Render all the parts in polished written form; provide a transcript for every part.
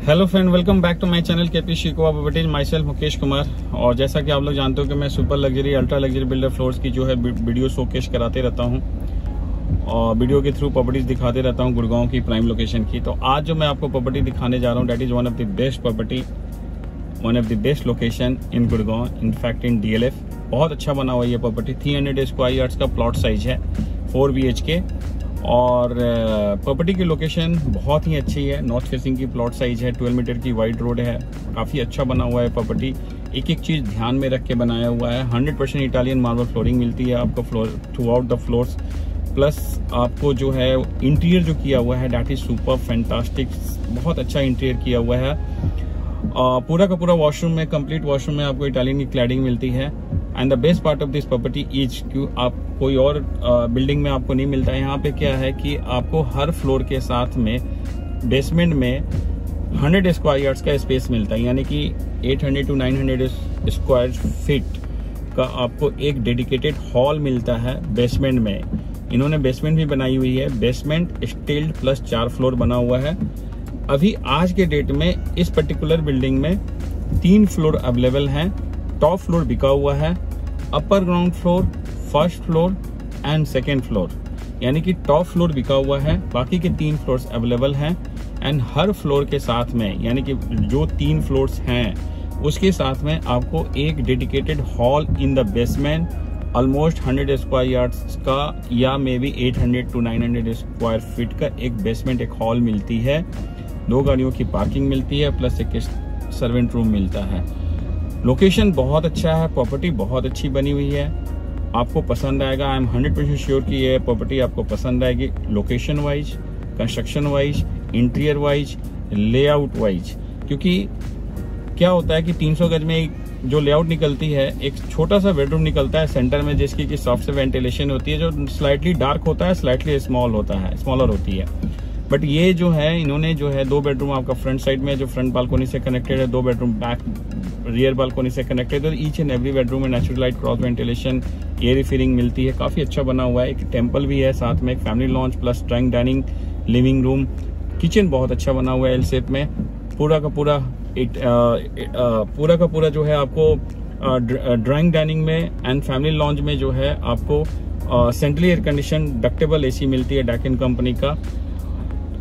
Hello friend, welcome back to my channel KP शिकोवा properties. Myself Mukesh Kumar. और जैसा कि आप लोग जानते हो कि मैं super luxury ultra luxury builder floors की जो है वीडियो शोकेश कराते रहता हूं और वीडियो के थ्रू प्रॉपर्टीज दिखाते रहता हूं गुड़गांव की प्राइम लोकेशन की। तो आज जो मैं आपको प्रॉपर्टी दिखाने जा रहा हूं that is one of the best property, one of the best location in Gurgaon, in fact in DLF। बहुत अच्छा बना हुआ ये प्रॉपर्टी। 300 स्क्वायर यार्ड्स का प्लॉट साइज है, 4 BHK। और प्रॉपर्टी की लोकेशन बहुत ही अच्छी है। नॉर्थ फेसिंग की प्लॉट साइज है, 12 मीटर की वाइड रोड है। काफ़ी अच्छा बना हुआ है प्रॉपर्टी। एक एक चीज़ ध्यान में रख के बनाया हुआ है। 100% इटालियन मार्बल फ्लोरिंग मिलती है आपको through out the floors. Plus आपको जो है इंटीरियर जो किया हुआ है दैट इज सुपर फैंटास्टिक। बहुत अच्छा इंटीरियर किया हुआ है। पूरा का पूरा वॉशरूम में, कंप्लीट वॉशरूम में आपको इटालियन की क्लैडिंग मिलती है। And the best part of this property is क्यों आप कोई और बिल्डिंग में आपको नहीं मिलता है। यहाँ पे क्या है कि आपको हर फ्लोर के साथ में बेसमेंट में 100 स्क्वायर यार्ड्स का स्पेस मिलता है, यानी कि 800 to 900 स्क्वायर फीट का आपको एक डेडिकेटेड हॉल मिलता है बेसमेंट में। इन्होंने बेसमेंट भी बनाई हुई है। बेसमेंट स्टील्ड प्लस 4 फ्लोर बना हुआ है। अभी आज के डेट में इस पर्टिकुलर बिल्डिंग में 3 फ्लोर अवेलेबल हैं। टॉप फ्लोर बिका हुआ है, upper ground floor, first floor and second floor, यानी कि टॉप फ्लोर बिका हुआ है। बाकी के 3 फ्लोर्स अवेलेबल हैं। एंड हर फ्लोर के साथ में, यानी कि जो 3 फ्लोर्स हैं उसके साथ में आपको एक dedicated hall in the basement almost 100 square yards का या may be 800 to 900 square feet का एक बेसमेंट एक हॉल मिलती है। 2 गाड़ियों की पार्किंग मिलती है, प्लस एक सर्वेंट रूम मिलता है। लोकेशन बहुत अच्छा है, प्रॉपर्टी बहुत अच्छी बनी हुई है, आपको पसंद आएगा। आई एम 100% श्योर कि ये प्रॉपर्टी आपको पसंद आएगी। Location wise, construction wise, interior wise, layout wise. क्योंकि क्या होता है कि 300 गज में जो लेआउट निकलती है, एक छोटा सा बेडरूम निकलता है सेंटर में जिसकी कि सॉफ्ट से वेंटिलेशन होती है, जो स्लाइटली डार्क होता है, स्लाइटली स्मॉलर होती है। बट ये जो है इन्होंने जो है 2 बेडरूम आपका फ्रंट साइड में जो फ्रंट बालकोनी से कनेक्टेड है, 2 बेडरूम बैक रियर बालकोनी से कनेक्टेड है। ईच एंड एवरी बेडरूम में natural light, cross ventilation, air refilling मिलती है। काफी अच्छा बना हुआ है। एक टेम्पल भी है साथ में, एक family launch plus drawing dining, living room, kitchen बहुत अच्छा बना हुआ है एल शेप में। पूरा का पूरा जो है आपको ड्राइंग डाइनिंग में एंड फैमिली लॉन्च में जो है आपको centrally air condition ductable AC मिलती है डैकिन कंपनी का।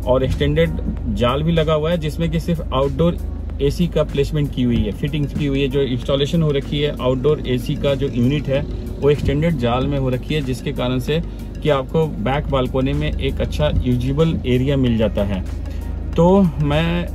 और एक्सटेंडेड जाल भी लगा हुआ है जिसमें कि सिर्फ आउटडोर AC का प्लेसमेंट की हुई है, फिटिंग्स की हुई है। जो इंस्टॉलेशन हो रखी है आउटडोर AC का जो यूनिट है वो एक्सटेंडेड जाल में हो रखी है, जिसके कारण से कि आपको बैक बालकोनी में एक अच्छा यूजेबल एरिया मिल जाता है। तो मैं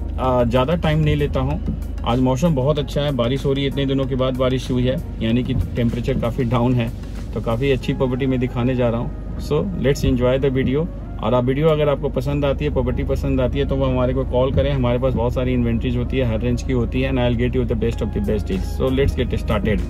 ज़्यादा टाइम नहीं लेता हूँ। आज मौसम बहुत अच्छा है, बारिश हो रही है, इतने दिनों के बाद बारिश हुई है, यानी कि टेम्परेचर काफ़ी डाउन है। तो काफ़ी अच्छी प्रॉपर्टी में दिखाने जा रहा हूँ। So let's enjoy the video. और आप वीडियो अगर आपको पसंद आती है, प्रॉपर्टी पसंद आती है, तो वो हमारे को कॉल करें। हमारे पास बहुत सारी इन्वेंट्रीज होती है, हर रेंज की होती है। And I will get you the best of the best deals. So let's get started.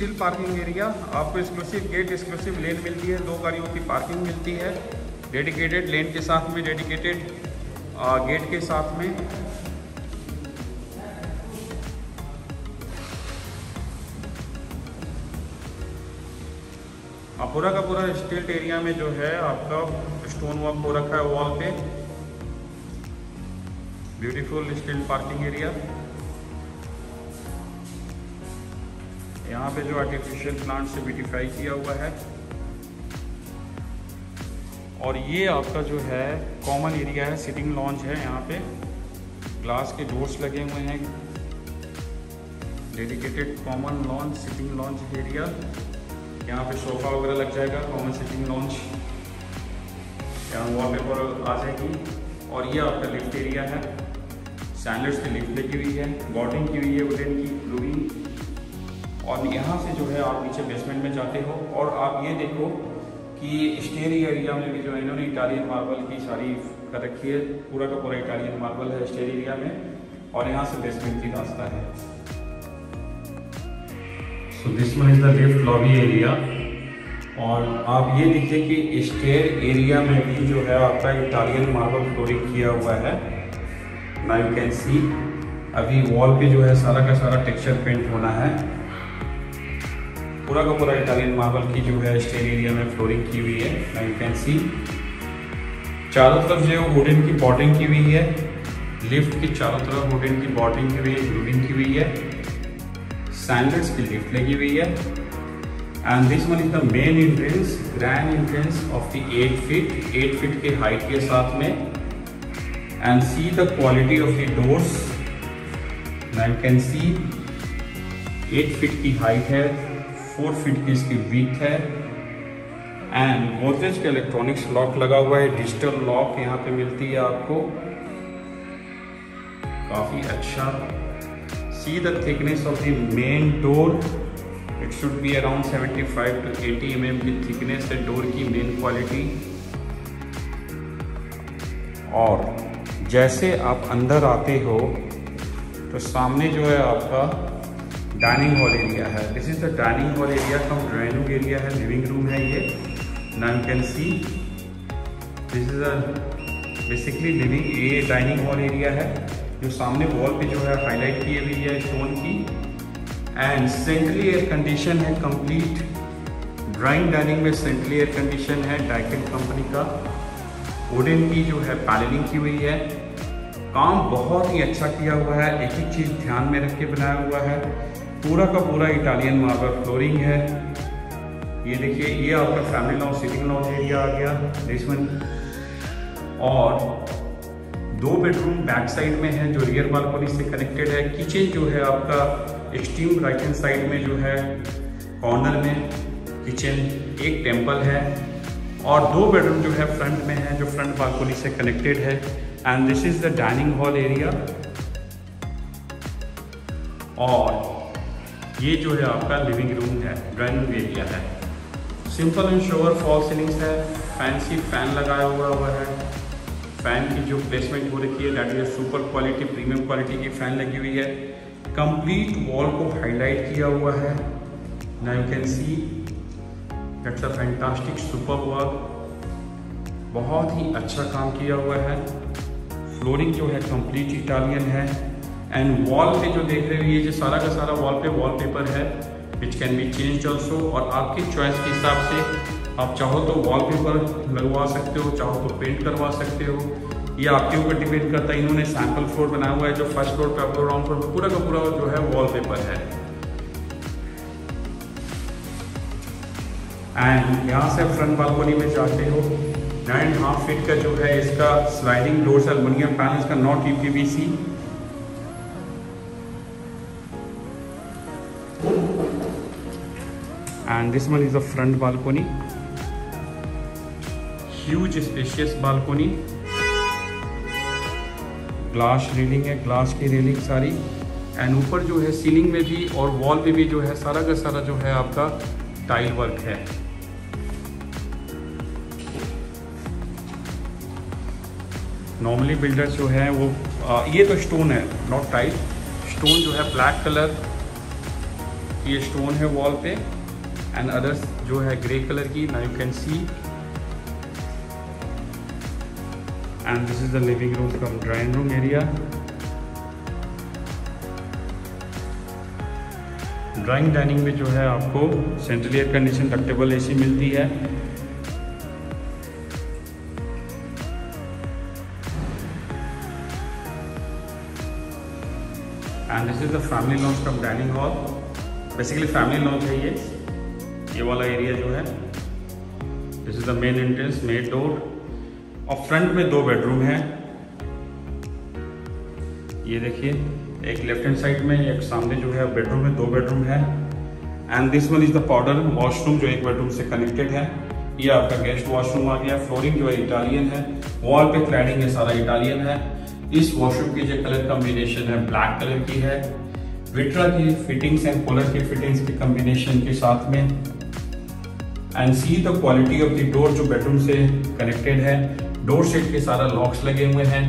Steel parking area, आपको एक्सक्लूसिव गेट, एक्सक्लूसिव लेन मिलती है, 2 गाड़ियों की पार्किंग मिलती है, डेडिकेटेड लेन के साथ में, डेडिकेटेड गेट के साथ में। पूरा का पूरा स्टील एरिया में जो है आपका स्टोन वर्क हो रखा है वॉल पे। Beautiful steel parking area. यहाँ पे जो आर्टिफिशियल प्लांट से ब्यूटीफाई किया हुआ है। और ये आपका जो है कॉमन एरिया है, सिटिंग लॉन्ज है। यहाँ पे ग्लास के डोर्स लगे हुए हैं। Dedicated common lounge, sitting lounge area. यहाँ पे सोफा वगैरह लग जाएगा, कॉमन सिटिंग लॉन्ज। यहाँ वॉलपेपर आ जाएगी। और ये आपका लिफ्ट एरिया है, सैंडल्स की लिफ्ट लगी हुई है, बॉर्डिंग की हुई है वुडन की, ग्लूइंग। और यहाँ से जो है आप नीचे बेसमेंट में जाते हो और आप ये देखो कि स्टेयर एरिया में भी जो है इन्होंने इटालियन मार्बल की सारी कर रखी है। पूरा का पूरा इटालियन मार्बल है स्टेयर एरिया में। और यहाँ से बेसमेंट की रास्ता है। So this one is the lift lobby area. और आप ये देखिए कि स्टेयर एरिया में भी जो है आपका इटालियन मार्बल फ्लोरिंग किया हुआ है। नाउ यू कैन सी अभी वॉल पे जो है सारा का सारा टेक्सचर पेंट होना है। पूरा का पूरा इटालियन मार्बल की जो है स्टेयर एरिया में फ्लोरिंग की हुई है। नाउ यू कैन सी चारों तरफ जो है वुडन की बॉर्डिंग की हुई है। लिफ्ट की चारों तरफ वुडन की बॉर्डिंग की हुई है, ग्लूइंग की हुई है। सैंडल्स की लिफ्ट लगी हुई है। And this one is the main entrance, grand entrance of the 8 feet के हाइट के साथ में। And see the quality of the doors. Now you can C 8 feet की हाइट है, 4 फीट की इसकी विड्थ है। एंड गोदरेज का इलेक्ट्रॉनिक्स लॉक लगा हुआ है, डिजिटल लॉक यहाँ पे मिलती है आपको, काफी अच्छा। See the thickness of the main door. It should be around 75 to 80 mm की thickness है डोर की मेन क्वालिटी। और जैसे आप अंदर आते हो तो सामने जो है आपका डाइनिंग हॉल एरिया है। This is the dining hall area come drawing room area है, लिविंग रूम है ये। Now you can see this is a basically living, ये डाइनिंग हॉल एरिया है जो सामने वॉल पे जो है हाईलाइट की हुई है स्टोन की। एंड सेंट्रली एयर कंडीशन है कंप्लीट। ड्राइंग डाइनिंग में सेंट्रली एयर कंडीशन है, डाइकिन कंपनी का। वुडन की जो है पैनलिंग की हुई है। काम बहुत ही अच्छा किया हुआ है, एक एक चीज़ ध्यान में रख के बनाया हुआ है। पूरा का पूरा इटालियन मार्बल फ्लोरिंग है। ये देखिए, ये आपका family lounge, sitting lounge area आ गया दिस वन। और 2 बेडरूम बैक साइड में है जो रियर बालकनी से कनेक्टेड है। किचन जो है आपका एक्सट्रीम राइट हैंड साइड में जो है कॉर्नर में किचन, एक टेम्पल है। और 2 बेडरूम जो है फ्रंट में है जो फ्रंट बालकनी से कनेक्टेड है। And this is the dining hall area. और ये जो है आपका लिविंग रूम है, ड्राइंग एरिया है। सिंपल एंड शोवर फॉल सीलिंग्स है, फैंसी फैन लगाया हुआ है। फैन की जो प्लेसमेंट हो रखी है that is super quality, premium quality की फैन लगी हुई है। कंप्लीट वॉल को हाईलाइट किया हुआ है। Now you can see that's a fantastic super work. बहुत ही अच्छा काम किया हुआ है। फ्लोरिंग जो है कंप्लीट इटालियन है। एंड वॉल पे जो देख रहे हो ये जो सारा का सारा वॉल पे वॉलपेपर है which can be change also. और आपकी चॉइस के हिसाब से आप चाहो तो वॉलपेपर लगवा सकते हो, चाहो तो पेंट करवा सकते हो, ये आपके ऊपर डिपेंड करता है। इन्होंने सैंपल फ्लोर बनाया हुआ है जो फर्स्ट फ्लोर पे, आपको ग्राउंड फ्लोर पे पूरा का पूरा जो है वॉलपेपर है। एंड यहाँ से फ्रंट बालकनी में जाते हो, 9.5 फीट का जो है इसका स्लाइडिंग डोर्स, एल्युमिनियम पैनल्स का, not UPVC. And this one is the front balcony, huge spacious balcony. Glass railing है, ग्लास की रेलिंग सारी। एंड ऊपर जो है सीलिंग में भी और वॉल पे भी जो है सारा का सारा जो है आपका टाइल वर्क है। नॉर्मली बिल्डर्स जो है वो ये तो स्टोन है, नॉट टाइल। स्टोन जो है ब्लैक कलर ये स्टोन है वॉल पे एंड अदर्स जो है ग्रे कलर की, now you can C. And this is the living room cum drawing room area. Drawing dining में जो है आपको central air condition ductable AC मिलती है। And this is the family lounge come dining hall. Basically family launch है ये वाला area जो है। This is the main entrance, main door, और फ्रंट में 2 बेडरूम है। ये देखिए, एक लेफ्ट हैंड साइड में, एक सामने जो है बेडरूम में, 2 बेडरूम है। And this one is the powder washroom जो एक बेडरूम से कनेक्टेड है। ये आपका गेस्ट वॉशरूम आ गया। फ्लोरिंग जो है इटालियन है, वॉल पे क्लैडिंग है सारा इटालियन है। इस वॉशरूम की जो कलर कॉम्बिनेशन है ब्लैक कलर की है, विट्रा की फिटिंग्स एंड कूलर की फिटिंग्स के कॉम्बिनेशन के साथ में। And see the quality of the door जो बेडरूम से कनेक्टेड है। डोर सेट के सारा लॉक्स लगे हुए हैं।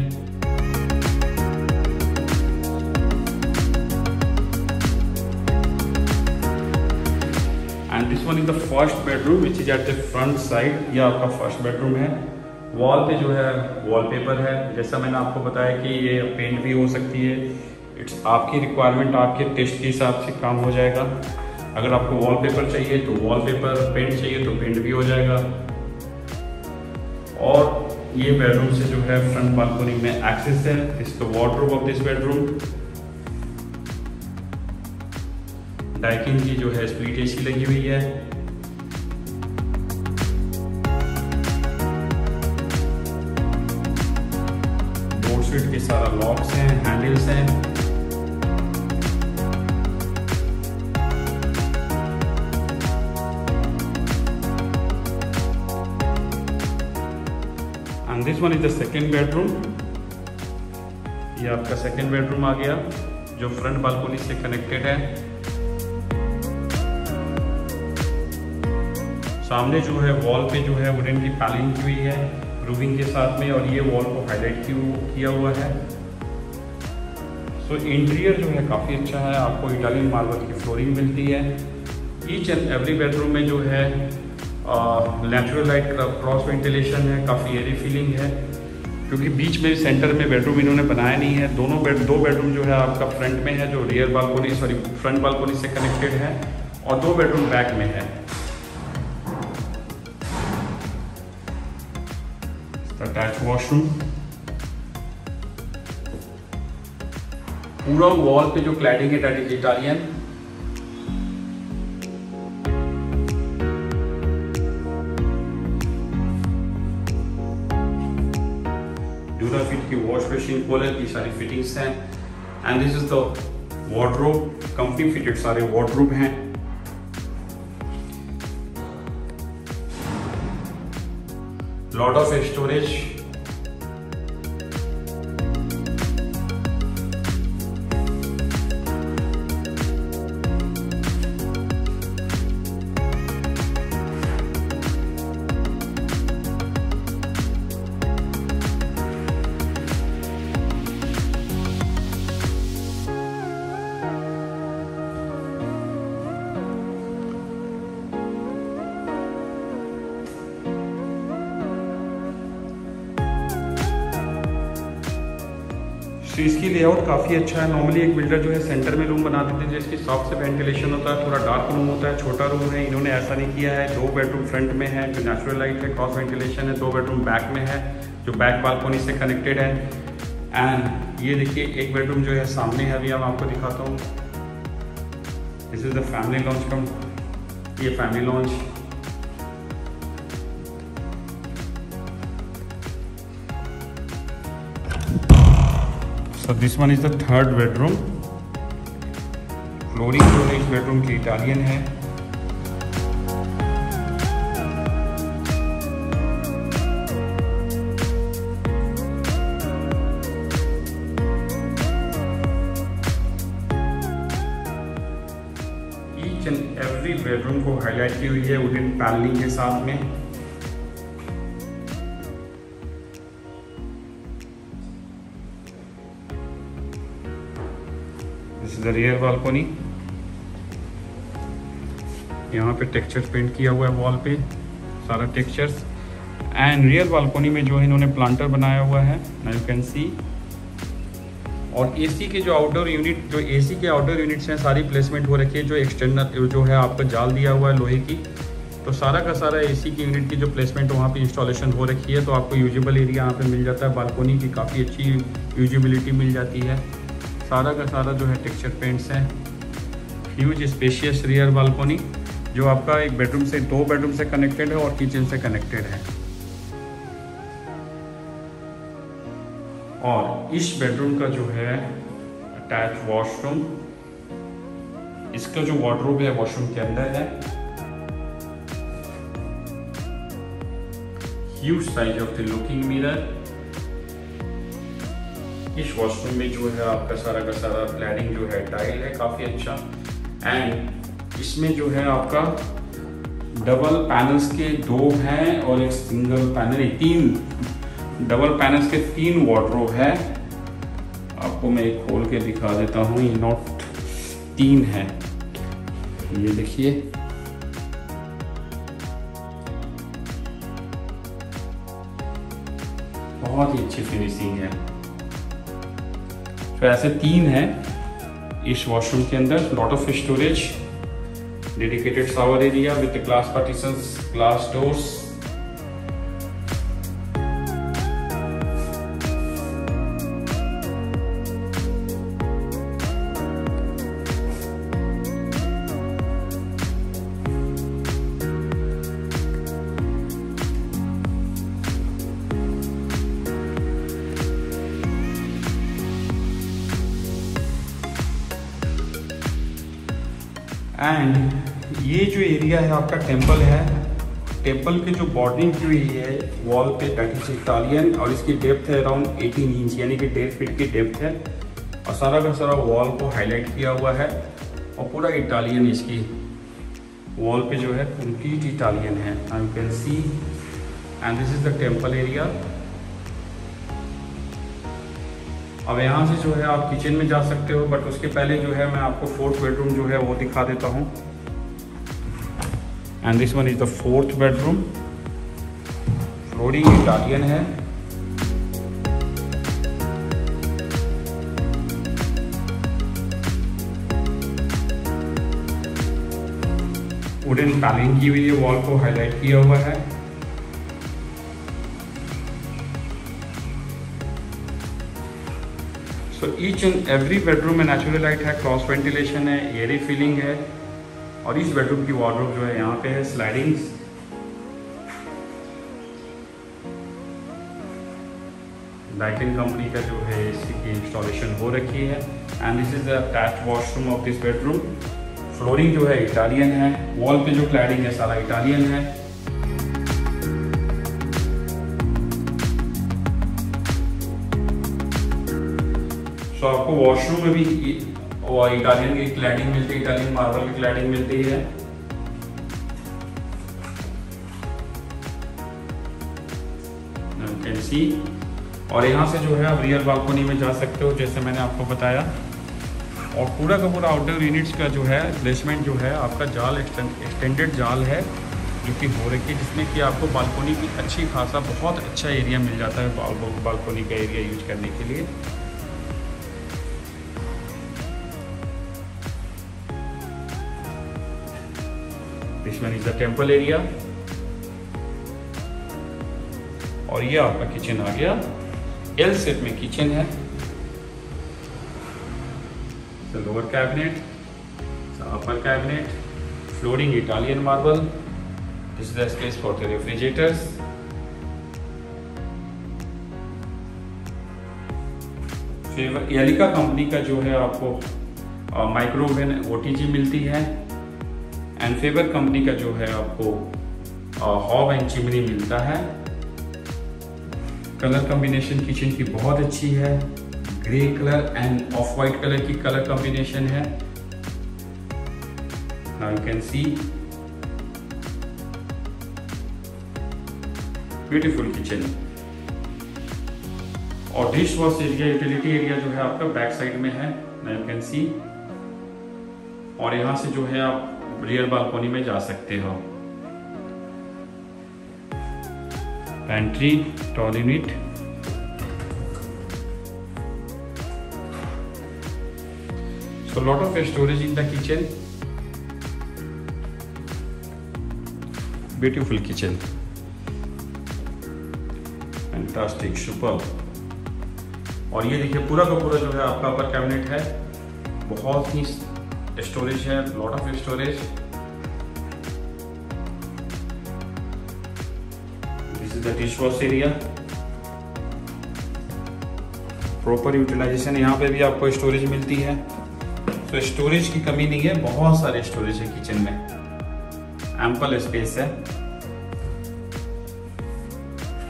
And this one is the first bedroom which is at the front side. यह आपका फर्स्ट बेडरूम है। वॉल पे जो है वॉलपेपर है। जैसा मैंने आपको बताया कि ये पेंट भी हो सकती है। इट्स आपकी रिक्वायरमेंट, आपके टेस्ट के हिसाब से काम हो जाएगा। अगर आपको वॉलपेपर चाहिए तो वॉलपेपर, पेंट चाहिए तो पेंट भी हो जाएगा। और ये बेडरूम से जो है फ्रंट बालकनी में एक्सेस है। This the wardrobe of this bedroom. Daikin की जो है स्प्लिट एसी लगी हुई है। डोर स्विच के सारा लॉक्स हैं, हैंडल्स हैं। And this one is the second bedroom. ये आपका सेकेंड बेडरूम आ गया जो फ्रंट बालकनी से कनेक्टेड है। सामने जो है वॉल पे जो है वुडन की पैलिंग की हुई है रूफिंग के साथ में, और ये वॉल को हाईलाइट किया हुआ है। सो इंटीरियर जो है काफ़ी अच्छा है। आपको इटालियन मार्बल की फ्लोरिंग मिलती है। ईच एंड एवरी बेडरूम में जो है नेचुरल लाइट क्रॉस वेंटिलेशन है, काफ़ी एयरी फीलिंग है। क्योंकि बीच में सेंटर में बेडरूम इन्होंने बनाया नहीं है। दो बेडरूम जो है आपका फ्रंट में है, जो रियर बालकनी फ्रंट बालकनी से कनेक्टेड है, और 2 बेडरूम बैक में है। Attach washroom. पूरा वॉल पे जो क्लैडिंग है दैट इज इटालियन। ड्यूराफिट की वॉश मशीन, कूलर की सारी फिटिंग्स हैं। And this is the wardrobe, company fitted सारे वार्डरोब हैं। Lot of storage. तो इसकी लेआउट काफ़ी अच्छा है। नॉर्मली एक बिल्डर जो है सेंटर में रूम बना देते हैं जिसकी सॉफ्ट से वेंटिलेशन होता है, थोड़ा डार्क रूम होता है, छोटा रूम है। इन्होंने ऐसा नहीं किया है। 2 बेडरूम फ्रंट में है जो नेचुरल लाइट है, क्रॉस वेंटिलेशन है। 2 बेडरूम बैक में है जो बैक बालकनी से कनेक्टेड है। एंड ये देखिए एक बेडरूम जो है सामने है, अभी मैं आपको दिखाता हूँ। This is the family lounge come, ये family lounge. So this one is the third bedroom. Flooring जो है इस बेडरूम की इटालियन है। ईच एंड एवरी बेडरूम को हाईलाइट की हुई है वुडन पैनलिंग के साथ में। This is the rear balcony. यहाँ पे टेक्सचर पेंट किया हुआ है वॉल पे, सारा टेक्सचर्स। एंड रियर बालकोनी में जो है इन्होंने प्लांटर बनाया हुआ है, यू कैन सी। और एसी के जो आउटडोर यूनिट, जो एसी के आउटडोर यूनिट्स हैं, सारी प्लेसमेंट हो रखी है। जो एक्सटर्नल जो है आपका जाल दिया हुआ है लोहे की, तो सारा का सारा एसी की यूनिट की जो प्लेसमेंट वहाँ पे इंस्टॉलेशन हो रखी है। तो आपको यूजेबल एरिया यहाँ पे मिल जाता है, बालकोनी की काफ़ी अच्छी यूजेबिलिटी मिल जाती है। सारा का सारा जो है टेक्सचर पेंट्स हैं। ह्यूज स्पेशियस रियर बालकोनी जो आपका एक बेडरूम से, 2 बेडरूम से कनेक्टेड है और किचन से कनेक्टेड है। और इस बेडरूम का जो है अटैच वॉशरूम, इसका जो वार्डरोब है वॉशरूम के अंदर है। Huge size of the looking mirror. इस वॉशरूम में जो है आपका सारा का सारा क्लैडिंग जो है टाइल है, काफी अच्छा। एंड इसमें जो है आपका डबल पैनल्स के 2 हैं और एक सिंगल पैनल, 3 डबल पैनल्स के 3 वार्डरोब है। आपको मैं एक खोल के दिखा देता हूँ, ये नॉट 3 है, ये देखिए। बहुत ही अच्छी फिनिशिंग है। तो ऐसे 3 है इस वॉशरूम के अंदर। Lot of storage, dedicated shower area with glass partitions, glass doors. And ये जो एरिया है आपका टेम्पल है। टेम्पल की जो बॉर्डरिंग की हुई है वॉल पे, दैट इज इटालियन, और इसकी डेप्थ है अराउंड 18 इंच, यानी कि 1.5 फीट की डेप्थ है। और सारा का सारा वॉल को हाईलाइट किया हुआ है और पूरा इटालियन, इसकी वॉल पे जो है कंप्लीट इटालियन है, you can C. And this is the temple area. अब यहाँ से जो है आप किचन में जा सकते हो, बट उसके पहले जो है मैं आपको 4th बेडरूम जो है वो दिखा देता हूँ। And this one is the 4th bedroom. Flooring Italian है। वुडन पैनलिंग की हुई है, वॉल को हाईलाइट किया हुआ है। तो ईच एंड एवरी बेडरूम में नेचुरल लाइट है, क्रॉस वेंटिलेशन है, एयरी फीलिंग है। और इस बेडरूम की वार्डरोब जो है यहाँ पे है स्लाइडिंग्स। डाइकिन कंपनी का जो है एसी की इंस्टॉलेशन हो रखी है। And this is the attached washroom of this bedroom. Flooring जो है इटालियन है, वॉल पे जो क्लैडिंग है सारा इटालियन है। तो आपको वॉशरूम में भी इटालियन की क्लैडिंग मिलती है, इटालियन मार्बल की क्लैडिंग मिलती है। यू कैन सी। और यहाँ से जो है आप रियर बालकोनी में जा सकते हो, जैसे मैंने आपको बताया। और पूरा का पूरा आउटडोर यूनिट्स का जो है प्लेसमेंट जो है आपका जाल एक्सटेंडेड जाल है जो कि हो रखी है, जिसमें कि आपको बालकोनी की अच्छी खासा बहुत अच्छा एरिया मिल जाता है बालकोनी का एरिया यूज करने के लिए। This one is the temple area. और ये आपका किचन आ गया, एल शेप में किचन है। Lower cabinet, upper cabinet, flooring Italian marble. This is the space for the refrigerators. Elika company का जो है आपको माइक्रोवेव ओटीजी मिलती है। एंड फेबर कंपनी का जो है आपको हॉब एंड चिमनी मिलता है। कलर कॉम्बिनेशन किचन की बहुत अच्छी है, grey colour and off white colour की कलर कॉम्बिनेशन है। Now you can see beautiful kitchen. और dish wash area, utility area जो है आपका बैक साइड में है, नाउ यू कैन सी। और यहाँ से जो है आप रियर बालकोनी में जा सकते हो। Pantry, tall unit, so lot of storage in the kitchen, beautiful kitchen, fantastic, superb। और ये देखिए पूरा का पूरा जो है आपका अपर कैबिनेट है, बहुत ही स्टोरेज है, lot of storage. This is the dish wash area, proper utilization. यहाँ पे भी आपको स्टोरेज मिलती है, तो स्टोरेज की कमी नहीं है, बहुत सारे स्टोरेज है किचन में, एम्पल स्पेस है।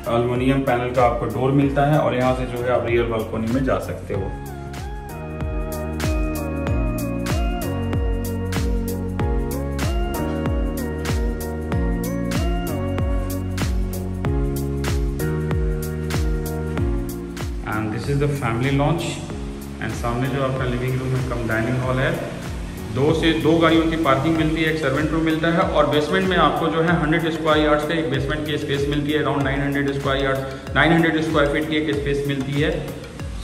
एल्युमिनियम पैनल का आपको डोर मिलता है और यहाँ से जो है आप रियर बालकोनी में जा सकते हो। And this is the family launch. And सामने जो आपका लिविंग रूम है कम डाइनिंग हॉल है, 2 से 2 गाड़ियों की पार्किंग मिलती है, एक सर्वेंट रूम मिलता है और बेसमेंट में आपको जो है 100 स्क्वायर यार्ड्स का एक बेसमेंट की स्पेस मिलती है, अराउंड 900 स्क्वायर फीट की एक स्पेस मिलती है।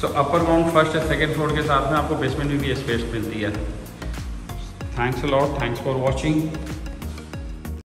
सो अपर ग्राउंड, फर्स्ट या सेकंड फ्लोर के साथ में आपको बेसमेंट में भी स्पेस मिलती है। Thanks a lot, thanks for watching.